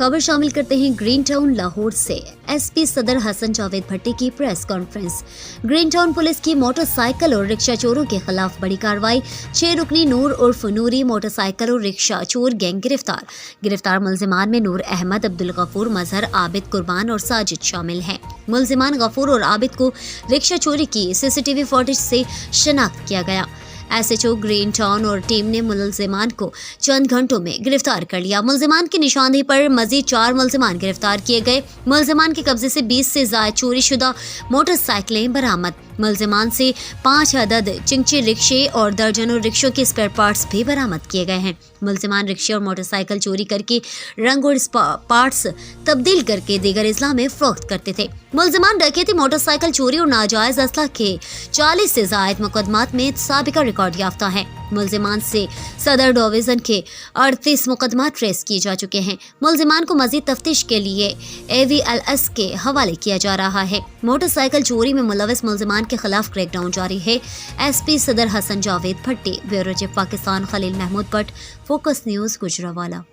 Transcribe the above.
खबर शामिल करते हैं ग्रीन टाउन लाहौर से। एसपी सदर हसन जावेद भट्टी की press conference. Green town police की मोटरसाइकिल और रिक्शा चोरों के खिलाफ बड़ी कार्रवाई। 6 रुकनी नूर उर्फ नूरी मोटरसाइकिल और रिक्शा चोर गैंग गिरफ्तार मुलजिमान में नूर अहमद, अब्दुल गफूर, मजहर, आबिद, कुर्बान और साजिद शामिल हैं। मुलजिमान गफूर और आबिद को रिक्शा चोरी की सीसीटीवी फुटेज से शनाख्त किया गया। एसएचओ ग्रीन टाउन और टीम ने मुलजिमान को चंद घंटों में गिरफ्तार कर लिया। मुलजिमान की निशानदेही पर मजीद 4 मुलजिमान गिरफ्तार किए गए। मुलजिमान के कब्जे से 20 से ज्यादा चोरी शुदा मोटरसाइकिलें बरामद। मुलजिमान से 5 अदद चिंची रिक्शे और दर्जनों रिक्शों के स्पेयर पार्ट्स भी बरामद किए गए हैं। मुलजिमान रिक्शे और मोटरसाइकिल चोरी करके रंग और पार्ट्स तब्दील करके दीगर अजला में फरोख्त करते थे। मुलजिमान डकैती, मोटरसाइकिल चोरी और नाजायज असला के 40 से ज्यादा मुकदमात में साबिका रिकॉर्ड याफ्ता है। मुलजिमान से सदर डिवीजन के 38 मुकदमा ट्रेस किए जा चुके हैं। मुलजिमान को मजीद तफ्तीश के लिए AVLS के हवाले किया जा रहा है। मोटरसाइकिल चोरी में मुलविस मुलजिमान के खिलाफ क्रैकडाउन जारी है। एसपी सदर Hassan Javed Bhatti, bureau chief Pakistan, Khalil Mahmood Bhatt, focus news, Gujranwala.